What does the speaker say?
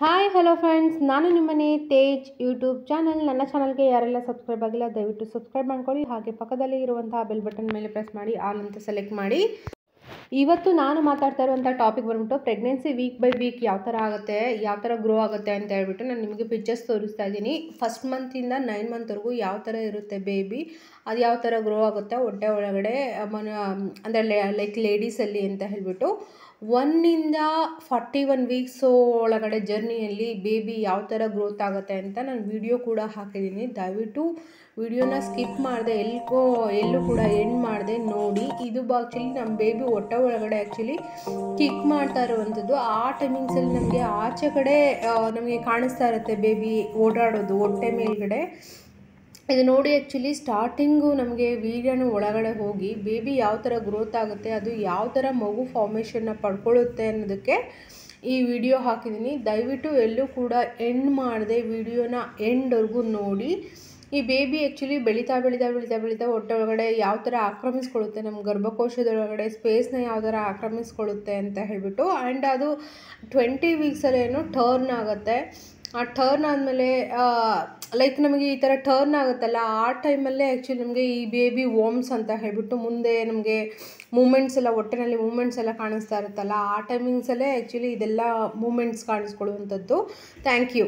Hi hello friends, ನಾನು ನಿಮ್ಮನೆ Tej YouTube channel. ನನ್ನ ಚಾನಲ್ಗೆ ಯಾರೆಲ್ಲ ಸಬ್ಸ್ಕ್ರೈಬ್ ಆಗಿಲ್ಲ ದಯವಿಟ್ಟು ಸಬ್ಸ್ಕ್ರೈಬ್ ಮಾಡ್ಕೊಳ್ಳಿ. ಹಾಗೆ ಪಕ್ಕದಲ್ಲಿ ಇರುವಂತಹ ಬೆಲ್ ಬಟನ್ ಮೇಲೆ ಪ್ರೆಸ್ ಮಾಡಿ ಆಲ್ ಅಂತ ಸೆಲೆಕ್ಟ್ ಮಾಡಿ. ಇವತ್ತು ನಾನು ಮಾತಾಡ್ತಾ ಇರುವಂಥ ಟಾಪಿಕ್ ಬಂದ್ಬಿಟ್ಟು ಪ್ರೆಗ್ನೆನ್ಸಿ ವೀಕ್ ಬೈ ವೀಕ್ ಯಾವ ಥರ ಆಗುತ್ತೆ, ಯಾವ ಥರ ಗ್ರೋ ಆಗುತ್ತೆ ಅಂತ ಹೇಳ್ಬಿಟ್ಟು ನಾನು ನಿಮಗೆ ಪಿಕ್ಚರ್ಸ್ ತೋರಿಸ್ತಾ ಇದ್ದೀನಿ. ಫಸ್ಟ್ ಮಂತಿಂದ 9 ಮಂತ್ವರೆಗೂ ಯಾವ ಥರ ಇರುತ್ತೆ ಬೇಬಿ, ಅದು ಯಾವ ಥರ ಗ್ರೋ ಆಗುತ್ತೆ ಹೊಟ್ಟೆ ಒಳಗಡೆ ಅಂದರೆ ಲೈಕ್ ಲೇಡೀಸಲ್ಲಿ ಅಂತ ಹೇಳ್ಬಿಟ್ಟು 1ಇಂದ 41 ವೀಕ್ಸು ಒಳಗಡೆ ಜರ್ನಿಯಲ್ಲಿ ಬೇಬಿ ಯಾವ ಥರ ಗ್ರೋತ್ ಆಗುತ್ತೆ ಅಂತ ನಾನು ವಿಡಿಯೋ ಕೂಡ ಹಾಕಿದ್ದೀನಿ. ದಯವಿಟ್ಟು ವಿಡಿಯೋನ ಸ್ಕಿಪ್ ಮಾಡಿದೆ ಎಲ್ಲೂ ಕೂಡ ಎಂಡ್ ಮಾಡಿದೆ ನೋಡಿ. ಇದು ಆ್ಯಕ್ಚುಲಿ ನಮ್ಮ ಬೇಬಿ ಹೊಟ್ಟೆ ಒಳಗಡೆ ಆ್ಯಕ್ಚುಲಿ ಕಿಕ್ ಮಾಡ್ತಾ ಇರುವಂಥದ್ದು. ಆ ಟೈಮಿಂಗ್ಸಲ್ಲಿ ನಮಗೆ ಆಚೆ ಕಡೆ ನಮಗೆ ಕಾಣಿಸ್ತಾ ಇರುತ್ತೆ ಬೇಬಿ ಓಡಾಡೋದು ಹೊಟ್ಟೆ ಮೇಲ್ಗಡೆ. ಇದು ನೋಡಿ ಆ್ಯಕ್ಚುಲಿ ಸ್ಟಾರ್ಟಿಂಗು ನಮಗೆ ವೀರ್ಯನ ಒಳಗಡೆ ಹೋಗಿ ಬೇಬಿ ಯಾವ ಥರ ಗ್ರೋತ್ ಆಗುತ್ತೆ, ಅದು ಯಾವ ಥರ ಮಗು ಫಾರ್ಮೇಷನ್ನ ಪಡ್ಕೊಳ್ಳುತ್ತೆ ಅನ್ನೋದಕ್ಕೆ ಈ ವಿಡಿಯೋ ಹಾಕಿದ್ದೀನಿ. ದಯವಿಟ್ಟು ಎಲ್ಲೂ ಕೂಡ ಎಂಡ್ ಮಾಡಿದೆ ವಿಡಿಯೋನ ಎಂಡ್ವರೆಗೂ ನೋಡಿ. ಈ ಬೇಬಿ ಆ್ಯಕ್ಚುಲಿ ಬೆಳೀತಾ ಹೊಟ್ಟೆ ಒಳಗಡೆ ಯಾವ ಥರ ಆಕ್ರಮಿಸ್ಕೊಳ್ಳುತ್ತೆ, ನಮ್ಮ ಗರ್ಭಕೋಶದೊಳಗಡೆ ಸ್ಪೇಸ್ನ ಯಾವ ಥರ ಆಕ್ರಮಿಸ್ಕೊಳ್ಳುತ್ತೆ ಅಂತ ಹೇಳಿಬಿಟ್ಟು. ಆ್ಯಂಡ್ ಅದು 20 ವೀಕ್ಸಲ್ಲೇನೋ ಟರ್ನ್ ಆಗುತ್ತೆ. ಆ ಟರ್ನ್ ಆದಮೇಲೆ ಲೈಕ್ ನಮಗೆ ಈ ಥರ ಟರ್ನ್ ಆಗುತ್ತಲ್ಲ, ಆ ಟೈಮಲ್ಲೇ ಆ್ಯಕ್ಚುಲಿ ನಮಗೆ ಈ ಬೇಬಿ ವೋಮ್ಸ್ ಅಂತ ಹೇಳಿಬಿಟ್ಟು ಮುಂದೆ ನಮಗೆ ಮೂಮೆಂಟ್ಸ್ ಎಲ್ಲ ಹೊಟ್ಟೆನಲ್ಲಿ ಮೂಮೆಂಟ್ಸ್ ಎಲ್ಲ ಕಾಣಿಸ್ತಾ ಇರುತ್ತಲ್ಲ, ಆ ಟೈಮಿಂಗ್ಸಲ್ಲೇ ಆ್ಯಕ್ಚುಲಿ ಇದೆಲ್ಲ ಮೂಮೆಂಟ್ಸ್ ಕಾಣಿಸ್ಕೊಳ್ಳುವಂಥದ್ದು. Thank you.